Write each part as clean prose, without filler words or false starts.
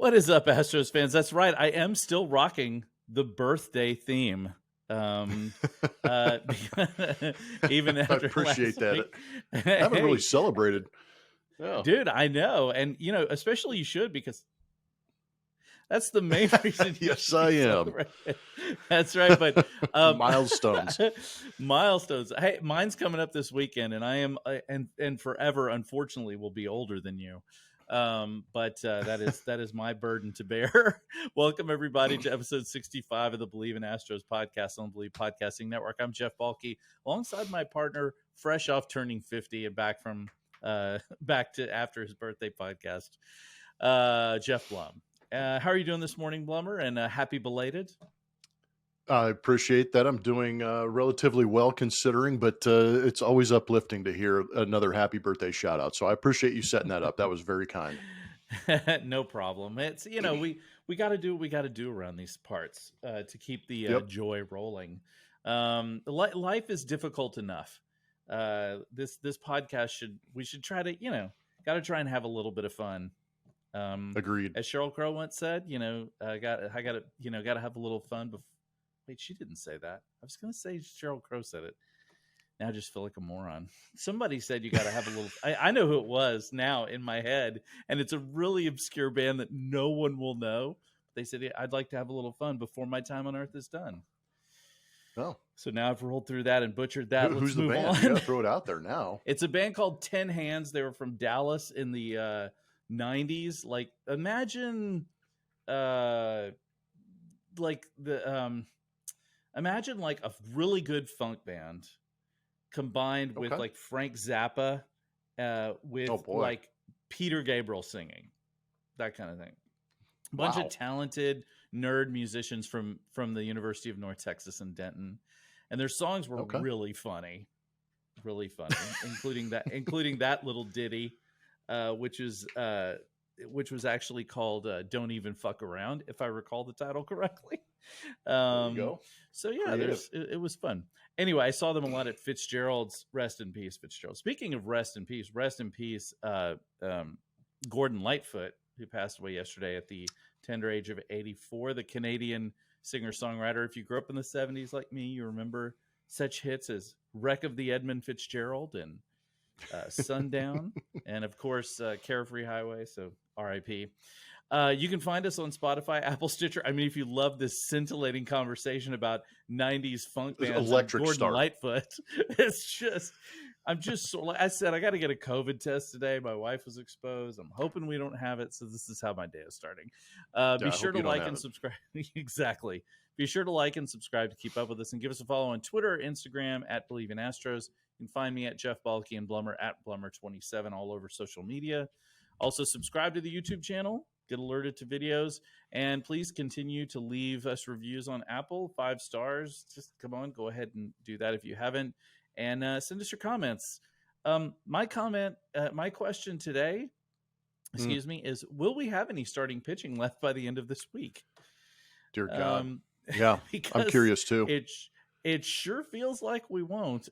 What is up, Astros fans? That's right. I am still rocking the birthday theme. Um, uh, even I after appreciate last that. week. I haven't really Hey, celebrated. Oh, dude, I know. And, especially you should, because that's the main reason you yes, should be I am. celebrating. That's right. But Milestones. milestones. Hey, mine's coming up this weekend, and I am and forever, unfortunately, will be older than you. But that is my burden to bear. Welcome everybody to episode 65 of the Believe in Astros podcast on the Believe Podcasting Network. I'm Jeff Balke, alongside my partner, fresh off turning 50 and back from back to after his birthday podcast, Jeff Blum. How are you doing this morning, Blummer? And happy belated. I appreciate that. I'm doing relatively well considering, but it's always uplifting to hear another happy birthday shout out. So I appreciate you setting that up. That was very kind. No problem. It's we got to do what we got to do around these parts to keep the Yep. joy rolling. Life is difficult enough. This podcast we should try to got to try and have a little bit of fun. Agreed. As Sheryl Crow once said, I got to have a little fun. Wait, she didn't say that. I was going to say Sheryl Crow said it. Now I just feel like a moron. Somebody said you got to have a little. I know who it was now in my head, and it's a really obscure band that no one will know. They said, I'd like to have a little fun before my time on Earth is done. Oh, so now I've rolled through that and butchered that. Who's the band? On. You got to throw it out there now. It's a band called 10 Hands. They were from Dallas in the 90s. Like imagine imagine like a really good funk band combined with like Frank Zappa with like Peter Gabriel singing, that kind of thing. Bunch of talented nerd musicians from the University of North Texas in Denton, and their songs were really funny, including that little ditty, which was actually called "Don't Even Fuck Around," if I recall the title correctly. There you go. So yeah, it was fun. Anyway, I saw them a lot at Fitzgerald's. Rest in peace, Fitzgerald. Speaking of rest in peace, Gordon Lightfoot, who passed away yesterday at the tender age of 84, the Canadian singer-songwriter. If you grew up in the 70s like me, you remember such hits as Wreck of the Edmund Fitzgerald and Sundown, and of course, Carefree Highway, so R.I.P. You can find us on Spotify, Apple, Stitcher. I mean, if you love this scintillating conversation about 90s funk bands, Gordon Lightfoot, I said, I got to get a COVID test today. My wife was exposed. I'm hoping we don't have it. So this is how my day is starting. Be sure to like and subscribe. Exactly. Be sure to like and subscribe to keep up with us, and give us a follow on Twitter or Instagram at Believe in Astros. You can find me at Jeff Balke and Blummer at Blummer27 all over social media. Also, subscribe to the YouTube channel, get alerted to videos, and please continue to leave us reviews on Apple, 5 stars. Just come on, go ahead and do that if you haven't, and send us your comments. My question today, is: will we have any starting pitching left by the end of this week? Dear God, yeah, I'm curious too. It sure feels like we won't.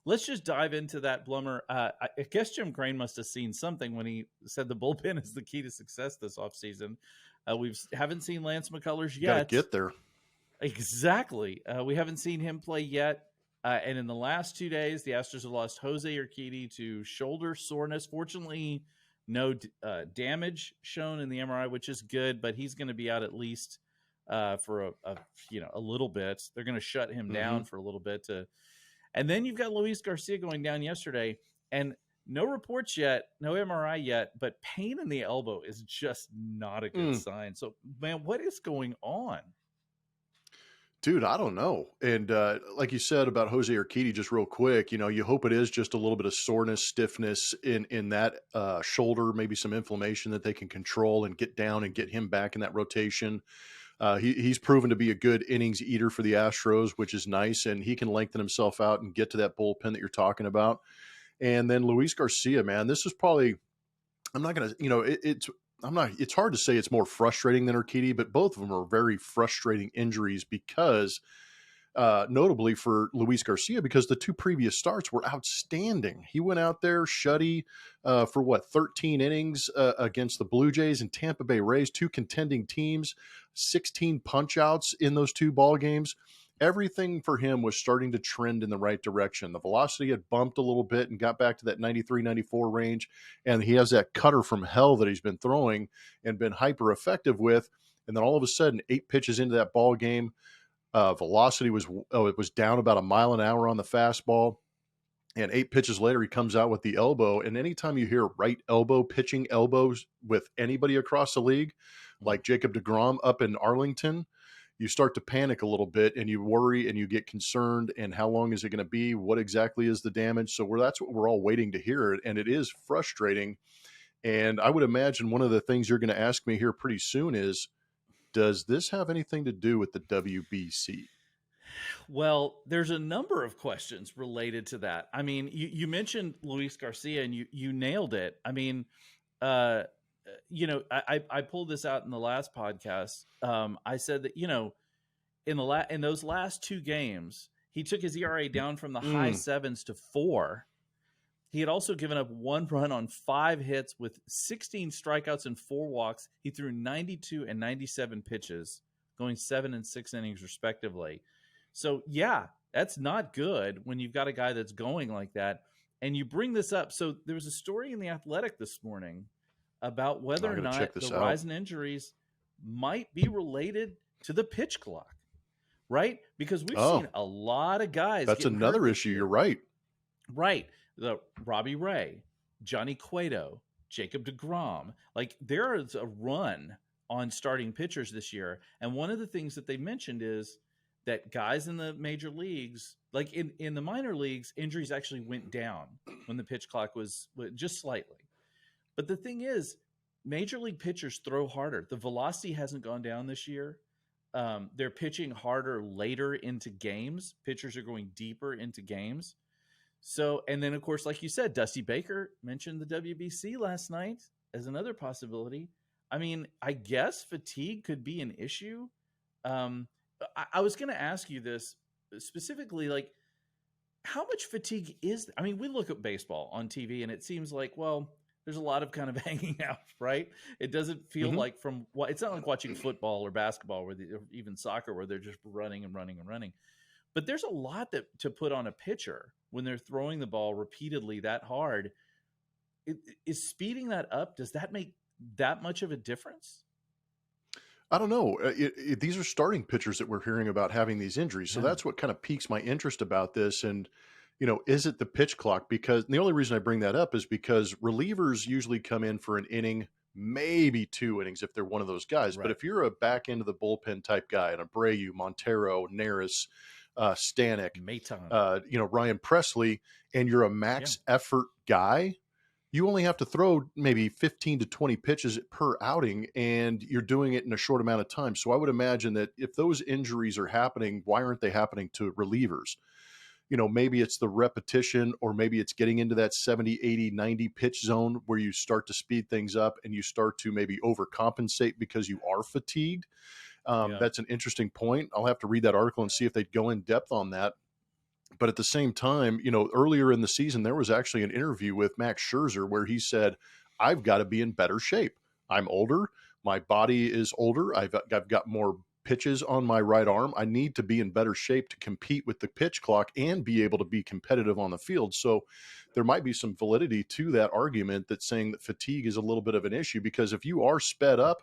Let's just dive into that, Blummer. I guess Jim Crane must have seen something when he said the bullpen is the key to success this offseason. We haven't seen Lance McCullers yet. Gotta get there. Exactly. We haven't seen him play yet. And in the last 2 days, the Astros have lost Jose Urquidy to shoulder soreness. Fortunately, no damage shown in the MRI, which is good, but he's going to be out at least for a little bit. They're going to shut him down for a little bit and then you've got Luis Garcia going down yesterday, and no reports yet, no MRI yet, but pain in the elbow is just not a good sign. So, man, what is going on? Dude, I don't know. And like you said about Jose Urquidy, just real quick, you hope it is just a little bit of soreness, stiffness in that shoulder, maybe some inflammation that they can control and get down and get him back in that rotation. He's proven to be a good innings eater for the Astros, which is nice, and he can lengthen himself out and get to that bullpen that you're talking about. And then Luis Garcia, man, this is probably, I'm not going to, it's hard to say it's more frustrating than Urquidy, but both of them are very frustrating injuries because notably for Luis Garcia, because the 2 previous starts were outstanding. He went out there, shutty for 13 innings against the Blue Jays and Tampa Bay Rays, 2 contending teams, 16 punch-outs in those 2 ball games. Everything for him was starting to trend in the right direction. The velocity had bumped a little bit and got back to that 93, 94 range. And he has that cutter from hell that he's been throwing and been hyper effective with. And then all of a sudden, 8 pitches into that ball game, velocity was it was down about a mile an hour on the fastball. And 8 pitches later, he comes out with the elbow. And anytime you hear right elbow, pitching elbows with anybody across the league, like Jacob deGrom up in Arlington, you start to panic a little bit and you worry and you get concerned. And how long is it going to be? What exactly is the damage? So that's what we're all waiting to hear. And it is frustrating. And I would imagine one of the things you're going to ask me here pretty soon is, does this have anything to do with the WBC? Well, there's a number of questions related to that. I mean, you mentioned Luis Garcia and you nailed it. I mean, I pulled this out in the last podcast. I said that, in those last 2 games, he took his ERA down from the high 7s to 4. He had also given up 1 run on 5 hits with 16 strikeouts and 4 walks. He threw 92 and 97 pitches, going 7 and 6 innings respectively. So yeah, that's not good when you've got a guy that's going like that. And you bring this up. So there was a story in The Athletic this morning about whether or not the rise in injuries might be related to the pitch clock, right? Because we've seen a lot of guys. That's another issue. You're right. Right. The Robbie Ray, Johnny Cueto, Jacob deGrom. Like, there is a run on starting pitchers this year. And one of the things that they mentioned is that guys in the major leagues, like in the minor leagues, injuries actually went down when the pitch clock was just slightly. But the thing is, major league pitchers throw harder. The velocity hasn't gone down this year. They're pitching harder later into games. Pitchers are going deeper into games. So, and then of course, like you said, Dusty Baker mentioned the WBC last night as another possibility. I mean, I guess fatigue could be an issue. I was going to ask you this specifically, like, how much fatigue is there? I mean, we look at baseball on TV and it seems like, well, there's a lot of kind of hanging out, right? It doesn't feel like it's not like watching football or basketball or even soccer where they're just running and running and running. But there's a lot to put on a pitcher when they're throwing the ball repeatedly that hard. Is speeding that up, does that make that much of a difference? I don't know. These are starting pitchers that we're hearing about having these injuries. So that's what kind of piques my interest about this. And, is it the pitch clock? Because the only reason I bring that up is because relievers usually come in for an inning, maybe 2 innings if they're one of those guys. Right. But if you're a back end of the bullpen type guy, an Abreu, Montero, Neris, Stanek, Ryan Presley, and you're a max effort guy, you only have to throw maybe 15 to 20 pitches per outing, and you're doing it in a short amount of time. So I would imagine that if those injuries are happening, why aren't they happening to relievers? Maybe it's the repetition, or maybe it's getting into that 70, 80, 90 pitch zone where you start to speed things up and you start to maybe overcompensate because you are fatigued. That's an interesting point. I'll have to read that article and see if they'd go in depth on that. But at the same time, earlier in the season, there was actually an interview with Max Scherzer where he said, I've got to be in better shape. I'm older. My body is older. I've got more pitches on my right arm. I need to be in better shape to compete with the pitch clock and be able to be competitive on the field. So there might be some validity to that argument that's saying that fatigue is a little bit of an issue, because if you are sped up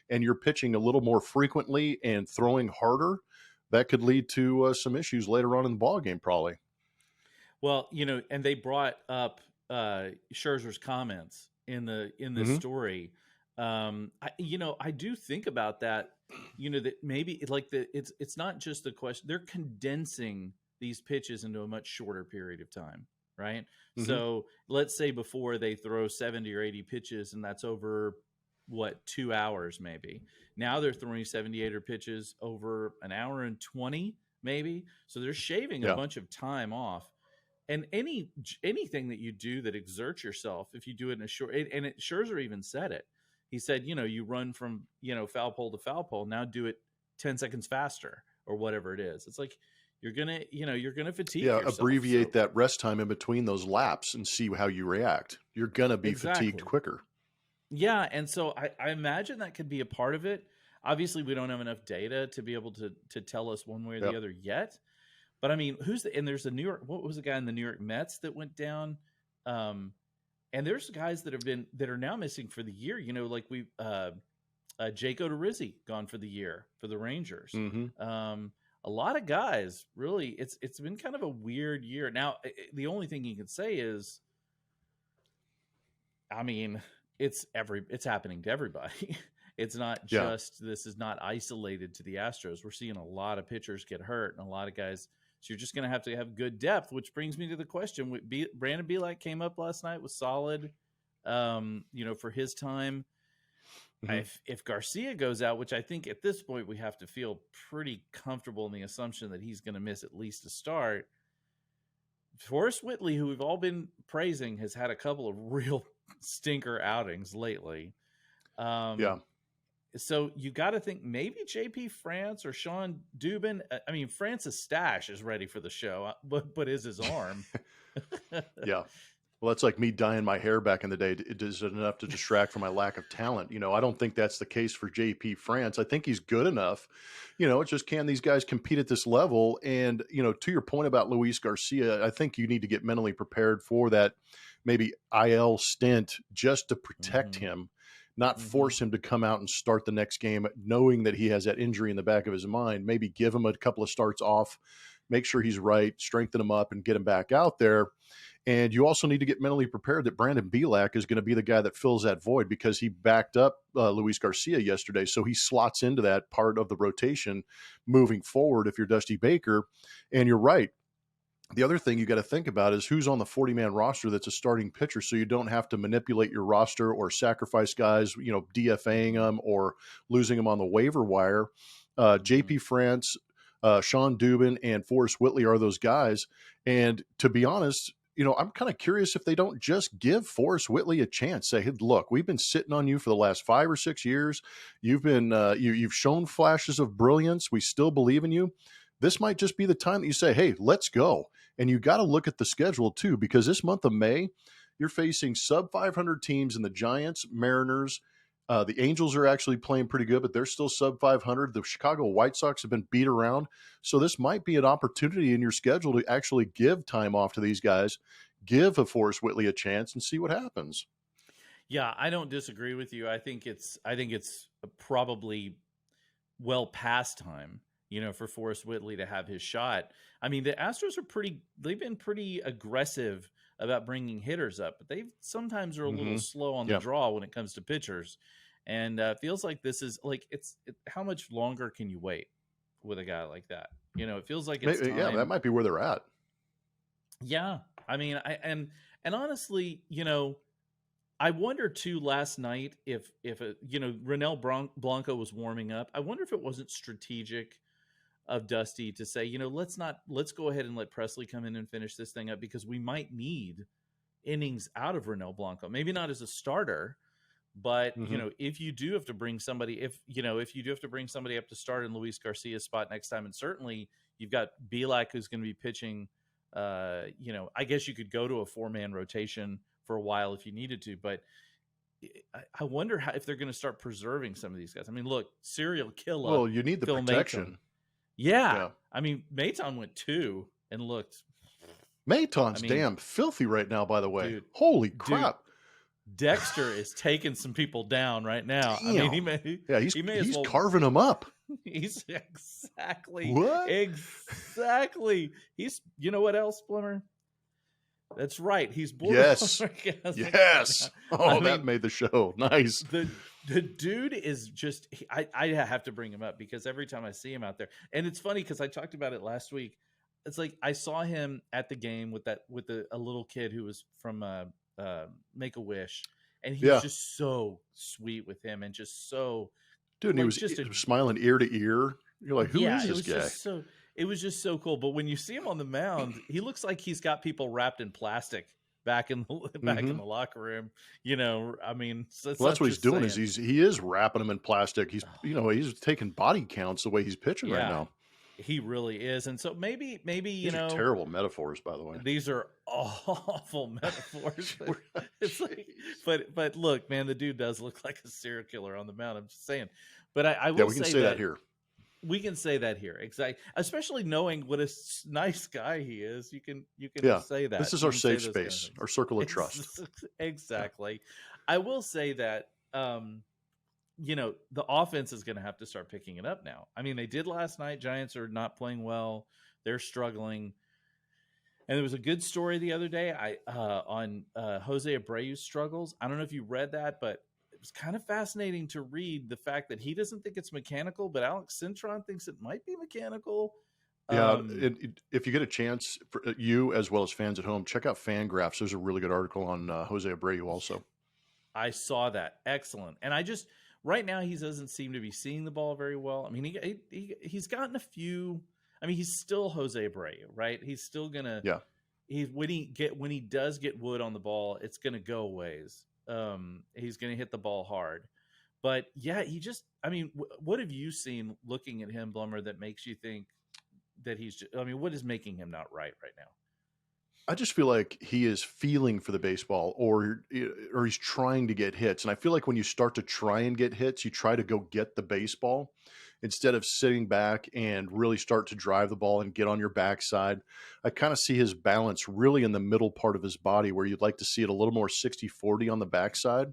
and you're pitching a little more frequently and throwing harder, that could lead to some issues later on in the ball game, probably. Well, and they brought up Scherzer's comments in this story. I do think about that. That maybe it's not just the question. They're condensing these pitches into a much shorter period of time, right? Mm-hmm. So let's say before they throw 70 or 80 pitches, and that's over 2 hours maybe. Now they're throwing 78 pitches over an hour and 20 maybe. So they're shaving a bunch of time off. And anything that you do that exerts yourself, if you do it in a short, and Scherzer even said it. He said, you run from, foul pole to foul pole. Now do it 10 seconds faster or whatever it is. It's like, you're gonna fatigue Yeah, yourself. abbreviate So that rest time in between those laps and see how you react. You're gonna be fatigued exactly. quicker. Yeah, and so I imagine that could be a part of it. Obviously, we don't have enough data to be able to tell us one way or the Yep. other yet. But I mean, and there's a New York, what was the guy in the New York Mets that went down? And there's guys that are now missing for the year. Like Jake Odorizzi gone for the year for the Rangers. Mm-hmm. A lot of guys, really. It's been kind of a weird year. Now, the only thing you can say is, I mean, it's happening to everybody. It's not just this is not isolated to the Astros. We're seeing a lot of pitchers get hurt and a lot of guys. So you're just going to have good depth, which brings me to the question. Brandon Bielak came up last night, was solid, for his time. Mm-hmm. If Garcia goes out, which I think at this point we have to feel pretty comfortable in the assumption that he's going to miss at least a start. Forrest Whitley, who we've all been praising, has had a couple of real stinker outings lately. So you got to think maybe JP France or Sean Dubin. I mean, France's stash is ready for the show, but is his arm? Yeah. Well, that's like me dyeing my hair back in the day. Is it enough to distract from my lack of talent? I don't think that's the case for JP France. I think he's good enough. It's just, can these guys compete at this level? And, to your point about Luis Garcia, I think you need to get mentally prepared for that maybe IL stint just to protect him, not force him to come out and start the next game, knowing that he has that injury in the back of his mind. Maybe give him a couple of starts off, make sure he's right, strengthen him up and get him back out there. And you also need to get mentally prepared that Brandon Bielak is going to be the guy that fills that void, because he backed up Luis Garcia yesterday. So he slots into that part of the rotation moving forward if you're Dusty Baker. And you're right. The other thing you got to think about is who's on the 40-man roster that's a starting pitcher, so you don't have to manipulate your roster or sacrifice guys, DFAing them or losing them on the waiver wire. JP France, Sean Dubin, and Forrest Whitley are those guys. And to be honest, I'm kind of curious if they don't just give Forrest Whitley a chance. Say, hey, look, we've been sitting on you for the last 5 or 6 years. You've been you've shown flashes of brilliance. We still believe in you. This might just be the time that you say, hey, let's go. And you got to look at the schedule too, because this month of May, you're facing sub 500 teams in the Giants, Mariners. The Angels are actually playing pretty good, but they're still sub 500. The Chicago White Sox have been beat around. So this might be an opportunity in your schedule to actually give time off to these guys, give a Forrest Whitley a chance and see what happens. Yeah, I don't disagree with you. I think it's probably well past time, for Forrest Whitley to have his shot. I mean, the Astros they've been pretty aggressive about bringing hitters up, but they sometimes are a little slow on the draw when it comes to pitchers. And feels like this is like, how much longer can you wait with a guy like that? It feels like it's time. Yeah, that might be where they're at. Yeah. I mean, and honestly, I wonder too last night if Ronel Blanco was warming up. I wonder if it wasn't strategic of Dusty to say, let's go ahead and let Presley come in and finish this thing up, because we might need innings out of Ronel Blanco. Maybe not as a starter, but if you do have to bring somebody, if you do have to bring somebody up to start in Luis Garcia's spot next time, and certainly you've got Bielak who's going to be pitching. I guess you could go to a 4-man rotation for a while if you needed to, but I wonder if they're going to start preserving some of these guys. I mean, look, serial killer. Well, you need the protection. Yeah. I mean, Maton went 2 and looked. Maton's damn filthy right now, by the way. Dude, holy crap. Dude, Dexter is taking some people down right now. Damn. I mean, he's carving them up. He's exactly. What? Exactly. He's, what else, Blimmer? That's right. He's Yes. Yes. That made the show. Nice. The dude is just, I have to bring him up because every time I see him out there, and it's funny because I talked about it last week. It's like I saw him at the game with a little kid who was from Make-A-Wish, and he was just so sweet with him and just so. Dude, and he was smiling ear to ear. You're like, who is this guy? It was just so cool. But when you see him on the mound, he looks like he's got people wrapped in plastic back in the locker room. I mean, that's what he's doing. Is he is wrapping them in plastic. He's he's taking body counts the way he's pitching right now. He really is. And so maybe, These are terrible metaphors, by the way. These are awful metaphors. It's like, but look, man, the dude does look like a serial killer on the mound. I'm just saying. But I will we can say that here. We can say that here, exactly. Especially knowing what a nice guy he is, you can say that. This is our safe space, our circle of trust. Exactly. I will say that the offense is going to have to start picking it up now. I mean, they did last night. Giants are not playing well; they're struggling. And there was a good story the other day on Jose Abreu's struggles. I don't know if you read that, but it was kind of fascinating to read the fact that he doesn't think it's mechanical, but Alex Cintron thinks it might be mechanical. Yeah, if you get a chance, for you as well as fans at home, check out Fangraphs. There's a really good article on Jose Abreu also. I saw that. Excellent. And right now he doesn't seem to be seeing the ball very well. I mean, he's gotten a few. I mean, he's still Jose Abreu, right? He's still gonna. Yeah. When he does get wood on the ball, it's gonna go ways. He's gonna hit the ball hard, but yeah, he just. I mean, what have you seen looking at him, Blummer, that makes you think that he's? What is making him not right now? I just feel like he is feeling for the baseball, or he's trying to get hits. And I feel like when you start to try and get hits, you try to go get the baseball instead of sitting back and really start to drive the ball and get on your backside. I kind of see his balance really in the middle part of his body, where you'd like to see it a little more 60-40 on the backside.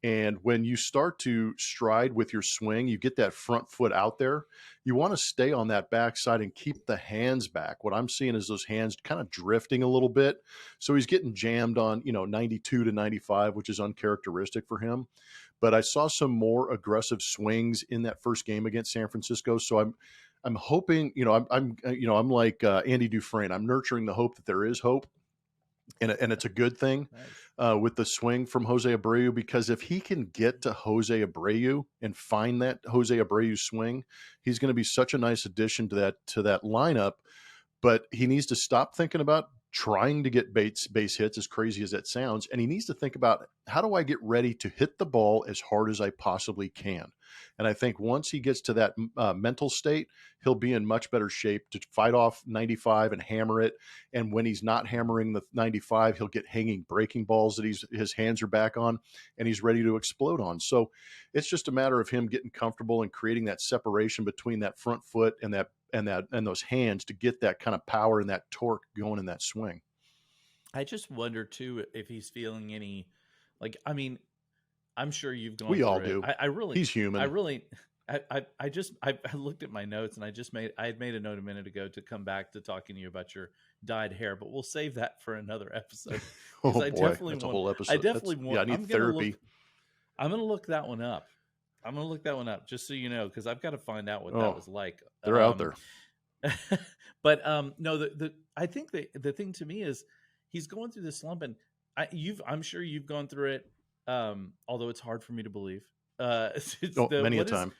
And when you start to stride with your swing, you get that front foot out there. You want to stay on that backside and keep the hands back. What I'm seeing is those hands kind of drifting a little bit. So he's getting jammed on, 92 to 95, which is uncharacteristic for him. But I saw some more aggressive swings in that first game against San Francisco. So I'm hoping, I'm like Andy Dufresne. I'm nurturing the hope that there is hope. And it's a good thing with the swing from Jose Abreu, because if he can get to Jose Abreu and find that Jose Abreu swing, he's going to be such a nice addition to that lineup. But he needs to stop thinking about trying to get base hits, as crazy as that sounds. And he needs to think about, how do I get ready to hit the ball as hard as I possibly can? And I think once he gets to that mental state, he'll be in much better shape to fight off 95 and hammer it. And when he's not hammering the 95, he'll get hanging breaking balls that his hands are back on and he's ready to explode on. So it's just a matter of him getting comfortable and creating that separation between that front foot and those hands to get that kind of power and that torque going in that swing. I just wonder too if he's feeling any, I'm sure you've gone. We all it. do. He's human. I looked at my notes and I had made a note a minute ago to come back to talking to you about your dyed hair, but we'll save that for another episode. Oh boy, that's a whole episode. I definitely want. Yeah, I need therapy. I'm going to look that one up. Just so you know, because I've got to find out what that was like. They're out there. But no, I think the thing to me is he's going through this slump, and I'm sure you've gone through it. Although it's hard for me to believe. Many a time.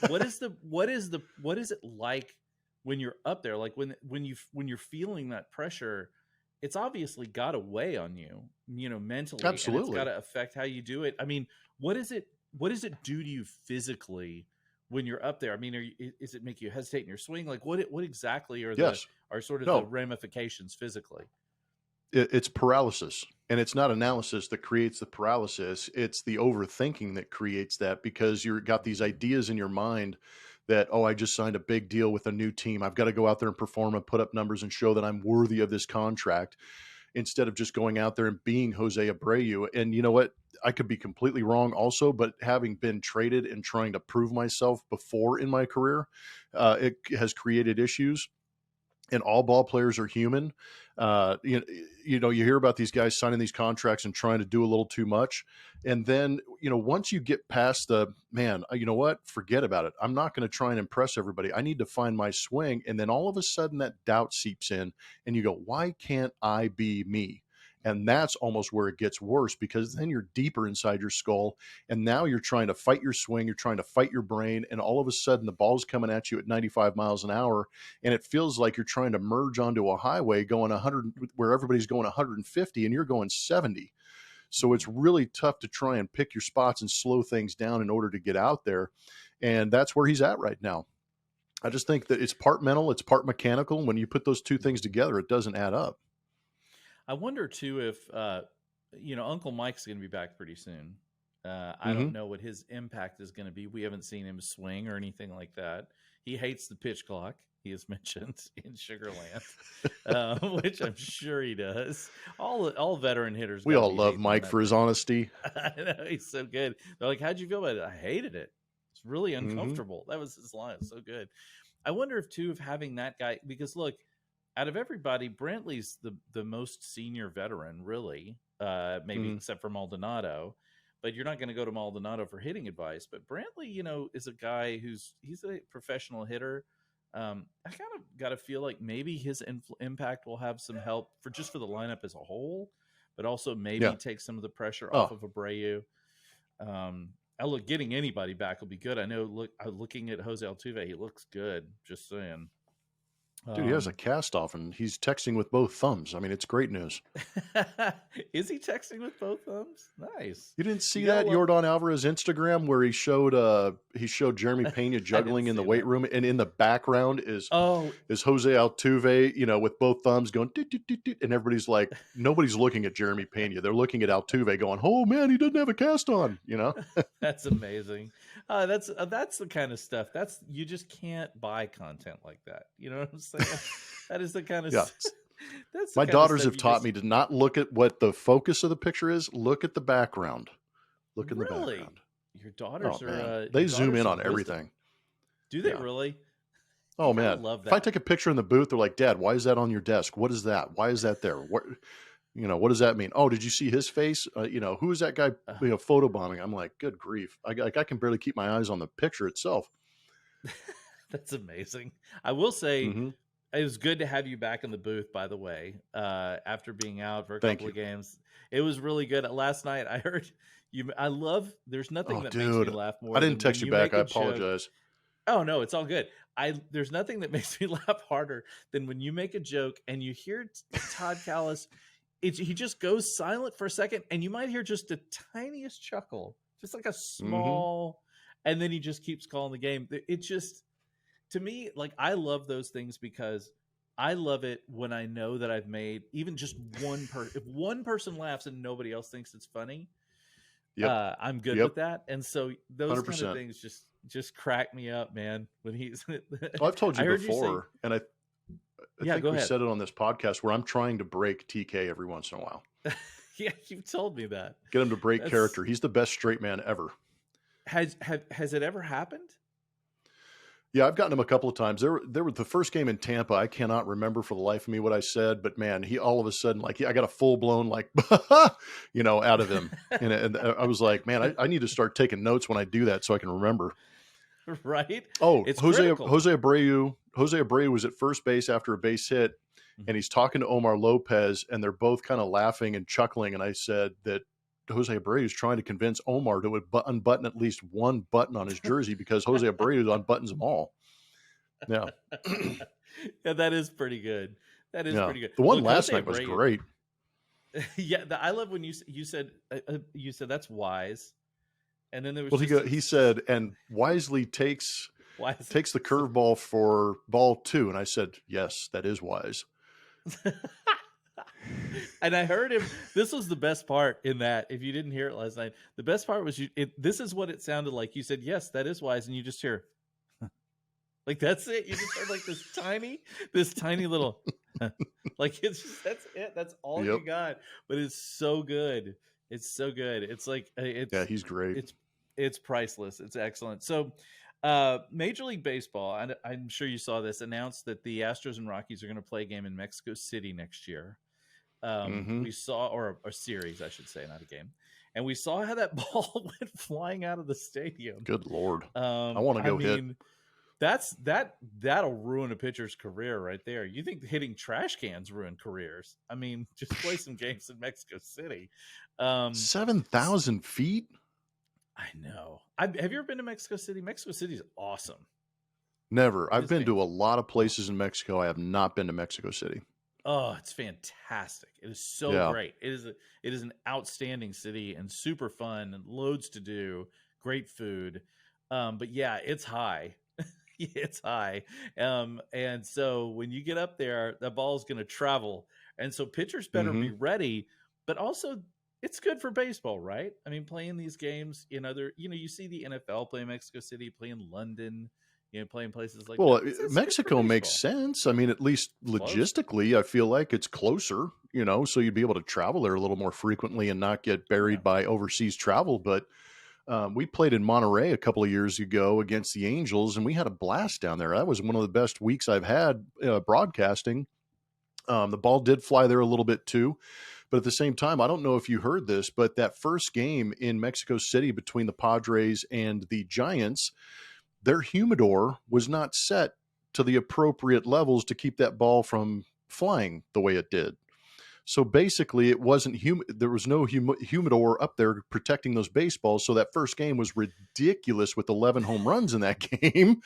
what is it like when you're up there? Like when you're feeling that pressure, it's obviously got to weigh on you, mentally. Absolutely. And it's got to affect how you do it. I mean, what does it do to you physically when you're up there? I mean, is it make you hesitate in your swing? Like what exactly are the ramifications physically? It's paralysis, and it's not analysis that creates the paralysis. It's the overthinking that creates that, because you've got these ideas in your mind that, I just signed a big deal with a new team. I've got to go out there and perform and put up numbers and show that I'm worthy of this contract, instead of just going out there and being Jose Abreu. And you know what? I could be completely wrong also, but having been traded and trying to prove myself before in my career, it has created issues. And all ball players are human. You hear about these guys signing these contracts and trying to do a little too much. And then, once you get past forget about it. I'm not going to try and impress everybody. I need to find my swing. And then all of a sudden that doubt seeps in and you go, why can't I be me? And that's almost where it gets worse, because then you're deeper inside your skull. And now you're trying to fight your swing. You're trying to fight your brain. And all of a sudden the ball's coming at you at 95 miles an hour. And it feels like you're trying to merge onto a highway going 100, where everybody's going 150 and you're going 70. So it's really tough to try and pick your spots and slow things down in order to get out there. And that's where he's at right now. I just think that it's part mental, it's part mechanical. When you put those two things together, it doesn't add up. I wonder too if Uncle Mike's going to be back pretty soon. I don't Mm-hmm. know what his impact is going to be. We haven't seen him swing or anything like that. He hates the pitch clock. He has mentioned in Sugarland, which I'm sure he does. All veteran hitters. We Got to all be love hating on Mike that for his thing. honesty. I know he's so good. They're like, "How'd you feel about it?" I hated it. It's really Mm-hmm. uncomfortable. That was his line. It's so good. I wonder if having that guy, because look, out of everybody, Brantley's the most senior veteran, really, maybe Mm-hmm. except for Maldonado. But you're not going to go to Maldonado for hitting advice. But Brantley, is a guy he's a professional hitter. I kind of got to feel like maybe his impact will have some help for the lineup as a whole, but also maybe take some of the pressure off of Abreu. Getting anybody back will be good. I know. Looking at Jose Altuve, he looks good. Just saying. Dude, he has a cast off and he's texting with both thumbs. I mean, it's great news. Is he texting with both thumbs? Nice. You didn't see that Yordan Alvarez Instagram where he showed Jeremy Pena juggling in the weight room, and in the background is Jose Altuve, with both thumbs going doot, doot, doot, doot, and everybody's like, nobody's looking at Jeremy Pena. They're looking at Altuve going, oh man, he doesn't have a cast on, That's amazing. That's the kind of stuff you just can't buy content like that. You know what I'm saying? That is the kind of that's my daughters have taught me to not look at what the focus of the picture is. Look at the background. Look in the background. Your daughters are they zoom in on everything. Do they really? Oh man, love that. If I take a picture in the booth, they're like, Dad, why is that on your desk? What is that? Why is that there? What does that mean? Oh, did you see his face? Who is that guy photobombing? I'm like, good grief. I can barely keep my eyes on the picture itself. That's amazing. I will say it was good to have you back in the booth, by the way, after being out for a couple of games. It was really good. Last night, I heard you. There's nothing that makes me laugh more. I didn't text you back. I apologize. Oh, no, it's all good. There's nothing that makes me laugh harder than when you make a joke and you hear Todd Callis. He just goes silent for a second, and you might hear just the tiniest chuckle, just like a small, and then he just keeps calling the game. It just, to me, like, I love those things because I love it when I know that I've made even just one person. If one person laughs and nobody else thinks it's funny, I'm good with that. And so those 100%. Kind of things just crack me up, man. When he's, well, I've told you before, and I think we said it on this podcast where I'm trying to break TK every once in a while. Yeah, you've told me that. Get him to break character. He's the best straight man ever. Has it ever happened? Yeah, I've gotten him a couple of times. There was the first game in Tampa. I cannot remember for the life of me what I said, but man, he all of a sudden, I got a full blown out of him, and I was like, man, I need to start taking notes when I do that so I can remember. Right? Oh, it's Jose Abreu was at first base after a base hit, and he's talking to Omar Lopez, and they're both kind of laughing and chuckling. And I said that Jose Abreu is trying to convince Omar to unbutton at least one button on his jersey because Jose Abreu unbuttons them all. Yeah. Yeah, that is pretty good. That is pretty good. The one last night was great. Yeah, I love when you said that's wise. And then there was he said, and wisely takes the curveball for ball 2. And I said, yes, that is wise. And I heard him. This was the best part in that. If you didn't hear it last night, the best part was this is what it sounded like. You said, yes, that is wise. And you just hear, like, that's it. You just heard like this tiny little, like, that's it. That's all you got. But it's so good. It's so good. It's like, he's great. It's priceless. It's excellent. So, Major League Baseball, and I'm sure you saw this, announced that the Astros and Rockies are going to play a game in Mexico City next year. We saw, or a series, I should say, not a game. And we saw how that ball went flying out of the stadium. Good Lord. I want to go hit. That'll ruin a pitcher's career right there. You think hitting trash cans ruin careers? I mean, just play some games in Mexico City. 7,000 feet? I know. Have you ever been to Mexico City? Mexico City is awesome. Never. I've been to a lot of places in Mexico. I have not been to Mexico City. Oh, it's fantastic. It is so great. It is an outstanding city and super fun and loads to do. Great food. But yeah, it's high. It's high. And so when you get up there, the ball's going to travel. And so pitchers better Mm-hmm. be ready, but also it's good for baseball, right? I mean, playing these games in other, you see the NFL play in Mexico City, play in London, playing places like Well, that. It's good for Mexico makes baseball. sense. I mean, at least Close. logistically, I feel like it's closer, so you'd be able to travel there a little more frequently and not get Yeah. buried by overseas travel. But we played in Monterey a couple of years ago against the Angels, and we had a blast down there. That was one of the best weeks I've had broadcasting. The ball did fly there a little bit too. But at the same time, I don't know if you heard this, but that first game in Mexico City between the Padres and the Giants, their humidor was not set to the appropriate levels to keep that ball from flying the way it did. So basically, it wasn't humid. There was no humidor up there protecting those baseballs. So that first game was ridiculous with 11 home runs in that game,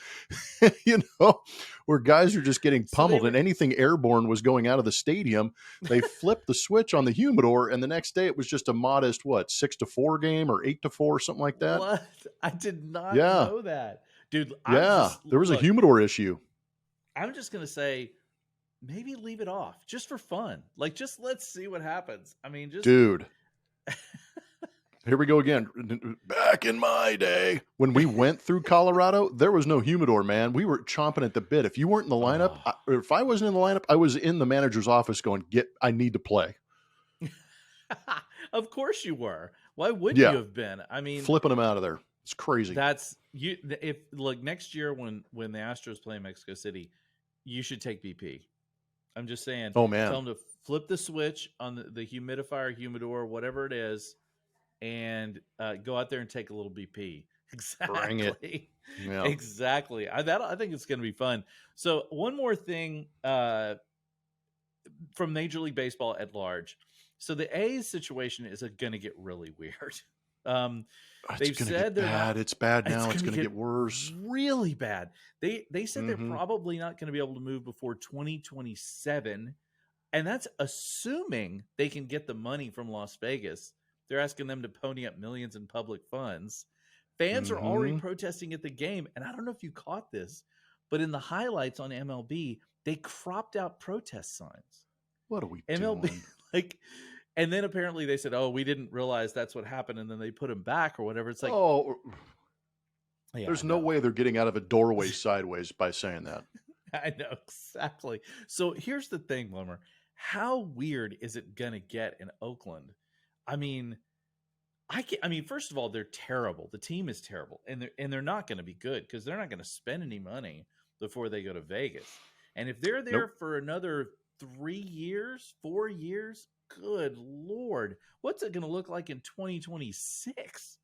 where guys are just getting So they pummeled and were anything airborne was going out of the stadium. They flipped the switch on the humidor, and the next day it was just a modest, 6-4 game or 8-4, something like that. what? I did not Yeah. know that. Dude, Yeah. There was a humidor issue. I'm just going to say maybe leave it off just for fun. Like, just let's see what happens. I mean, just dude. Here we go again. Back in my day, when we went through Colorado, there was no humidor, man. We were chomping at the bit. If you weren't in the lineup, or if I wasn't in the lineup, I was in the manager's office going, I need to play. Of course you were. Why wouldn't you have been? I mean, flipping them out of there. It's crazy. That's you. If look next year when the Astros play in Mexico City, you should take BP. I'm just saying. Oh man, tell them to flip the switch on the humidifier, humidor, whatever it is, and go out there and take a little BP. Exactly. Bring it. Yeah. Exactly. I think it's going to be fun. So one more thing from Major League Baseball at large. So the A's situation is going to get really weird. They've said they're bad. It's bad now. It's going to get worse. Really bad. They said they're probably not going to be able to move before 2027, and that's assuming they can get the money from Las Vegas. They're asking them to pony up millions in public funds. Fans are already protesting at the game, and I don't know if you caught this, but in the highlights on MLB, they cropped out protest signs. What are we doing? And then apparently they said, "Oh, we didn't realize that's what happened," and then they put him back or whatever. It's like, there's no way they're getting out of a doorway sideways by saying that. I know exactly. So here's the thing, Wilmer. How weird is it gonna get in Oakland? I mean, first of all, they're terrible. The team is terrible, and they're not going to be good because they're not going to spend any money before they go to Vegas. And if they're there for another 3 years, 4 years, good Lord, what's it going to look like in 2026?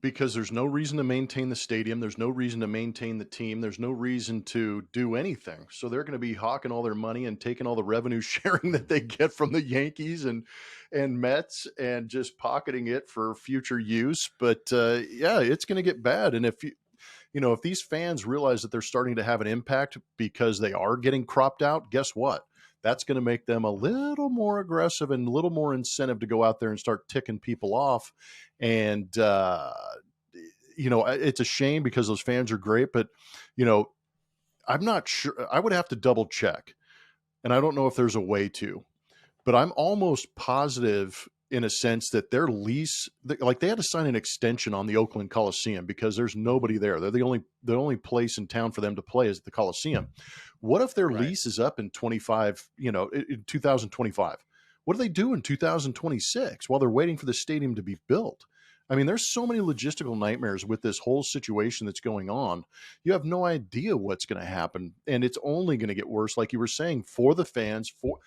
Because there's no reason to maintain the stadium. There's no reason to maintain the team. There's no reason to do anything. So they're going to be hawking all their money and taking all the revenue sharing that they get from the Yankees and Mets and just pocketing it for future use. But it's going to get bad. And if if these fans realize that they're starting to have an impact because they are getting cropped out, guess what? That's going to make them a little more aggressive and a little more incentive to go out there and start ticking people off. And, it's a shame because those fans are great, but, I'm not sure. I would have to double check. And I don't know if there's a way to, but I'm almost positive in a sense that their lease, like they had to sign an extension on the Oakland Coliseum because there's nobody there. They're the only place in town for them to play is at the Coliseum. What if their lease is up in 2025? What do they do in 2026 while they're waiting for the stadium to be built? I mean, there's so many logistical nightmares with this whole situation that's going on. You have no idea what's going to happen, and it's only going to get worse, like you were saying, for the fans. How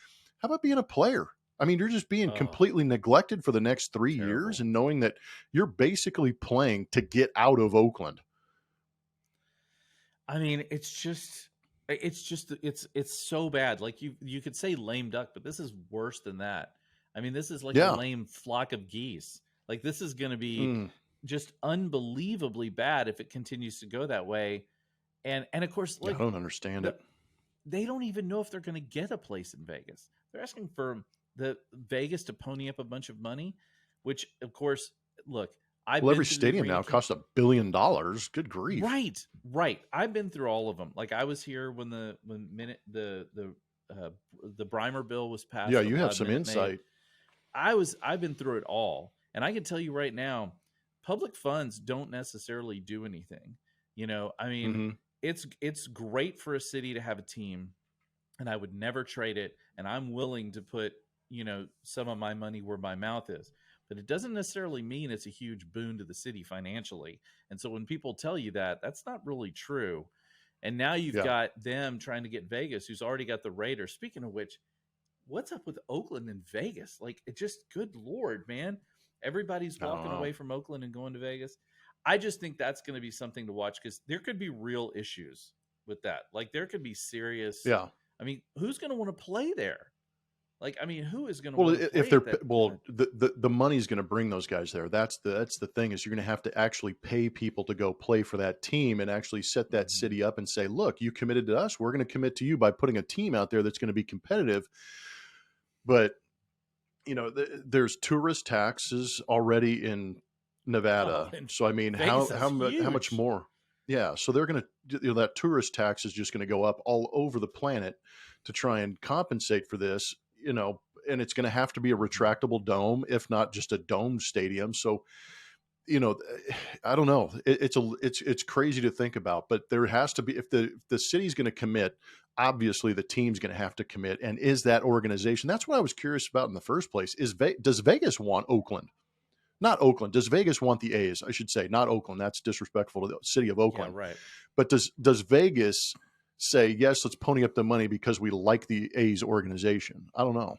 about being a player? I mean, you're just being completely neglected for the next 3 years and knowing that you're basically playing to get out of Oakland. I mean, it's so bad. Like you could say lame duck, but this is worse than that. I mean, this is like a lame flock of geese. Like this is going to be just unbelievably bad if it continues to go that way. And of course, like I don't understand it. They don't even know if they're going to get a place in Vegas. They're asking for the Vegas to pony up a bunch of money, which of course, look, I've Well, been every through the stadium arena. now costs $1 billion. Good grief. Right. I've been through all of them. Like I was here when the Brimer bill was passed Yeah, that you have allowed some Minute Maid. insight. I've been through it all, and I can tell you right now, public funds don't necessarily do anything. I mean, Mm-hmm. it's great for a city to have a team, and I would never trade it. And I'm willing to put some of my money where my mouth is. But it doesn't necessarily mean it's a huge boon to the city financially. And so when people tell you that, that's not really true. And now you've Yeah. got them trying to get Vegas, who's already got the Raiders. Speaking of which, what's up with Oakland and Vegas? Like, it just, good Lord, man. Everybody's I don't walking know. away from Oakland and going to Vegas. I just think that's going to be something to watch because there could be real issues with that. Like, there could be serious. Yeah. I mean, who's going to want to play there? Like, I mean, who is going to Well, want to if play they're at that? the money's going to bring those guys there. That's the thing is you're going to have to actually pay people to go play for that team and actually set that Mhm. city up and say, look, you committed to us. We're going to commit to you by putting a team out there that's going to be competitive. But there's tourist taxes already in Oh, Nevada. and So I mean, Vegas is how much huge. more? Yeah, so they're going to that tourist tax is just going to go up all over the planet to try and compensate for this, and it's going to have to be a Mhm. retractable dome, if not just a dome stadium. So, you know, I don't know. It's crazy to think about, but there has to be if the city's going to commit, obviously the team's going to have to commit. And is that organization? That's what I was curious about in the first place. Does Vegas want Oakland? Not Oakland. Does Vegas want the A's? I should say, not Oakland. That's disrespectful to the city of Yeah, Oakland. right. But does Vegas say yes? Let's pony up the money because we like the A's organization. I don't know.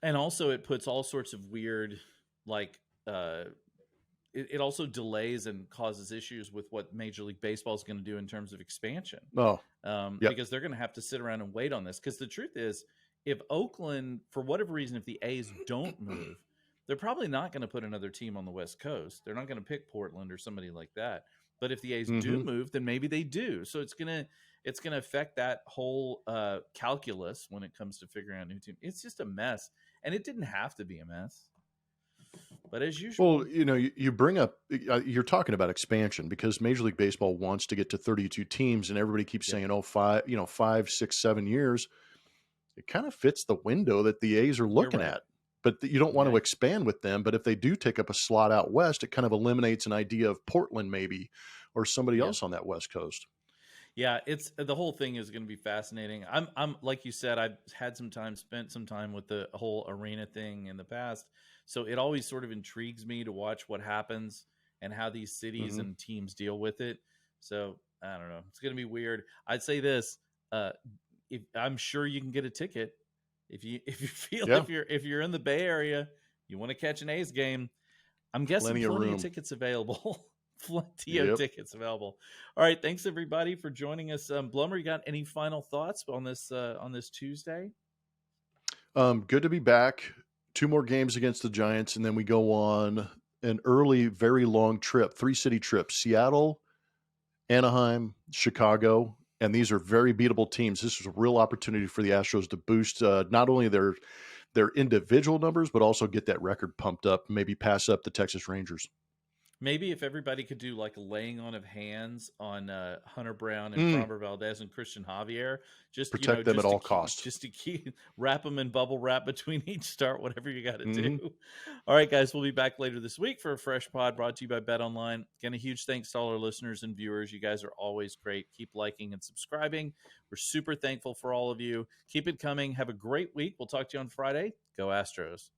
And also, it puts all sorts of weird, like, it also delays and causes issues with what Major League Baseball is going to do in terms of expansion, Oh, yep. because they're going to have to sit around and wait on this. Because the truth is, if Oakland, for whatever reason, if the A's don't move, they're probably not going to put another team on the West Coast. They're not going to pick Portland or somebody like that. But if the A's do Mm-hmm. move, then maybe they do. So it's gonna affect that whole calculus when it comes to figuring out a new team. It's just a mess, and it didn't have to be a mess. But as Well, usual, you bring up, you're talking about expansion because Major League Baseball wants to get to 32 teams, and everybody keeps yep, saying, "Oh, 5, 6, 7 years." It kind of fits the window that the A's are you're looking right. at, but you don't want Yeah, to expand with them. But if they do take up a slot out west, it kind of eliminates an idea of Portland maybe or somebody yeah. else on that West Coast. Yeah, it's the whole thing is going to be fascinating. I'm like you said, I've had spent some time with the whole arena thing in the past, so it always sort of intrigues me to watch what happens and how these cities Hmm. and teams deal with it. So I don't know, it's going to be weird. I'd say this: uh, if I'm sure you can get a ticket if you feel Yeah, if you're in the Bay Area, you want to catch an A's game. I'm guessing plenty of plenty of room. tickets available. Plenty of Yep. tickets available. All right, thanks everybody for joining us. Blummer, you got any final thoughts on this Tuesday? Good to be back. 2 more games against the Giants, and then we go on an early, very long trip, 3-city trip: Seattle, Anaheim, Chicago, and these are very beatable teams. This is a real opportunity for the Astros to boost not only their individual numbers, but also get that record pumped up, maybe pass up the Texas Rangers. Maybe if everybody could do like a laying on of hands on Hunter Brown and Mm, Framber Valdez and Christian Javier, just protect them at all costs. just to keep wrap them in bubble wrap between each start, whatever you got to do. Hmm. All right, guys, we'll be back later this week for a fresh pod brought to you by Bet Online. Again, a huge thanks to all our listeners and viewers. You guys are always great. Keep liking and subscribing. We're super thankful for all of you. Keep it coming. Have a great week. We'll talk to you on Friday. Go Astros.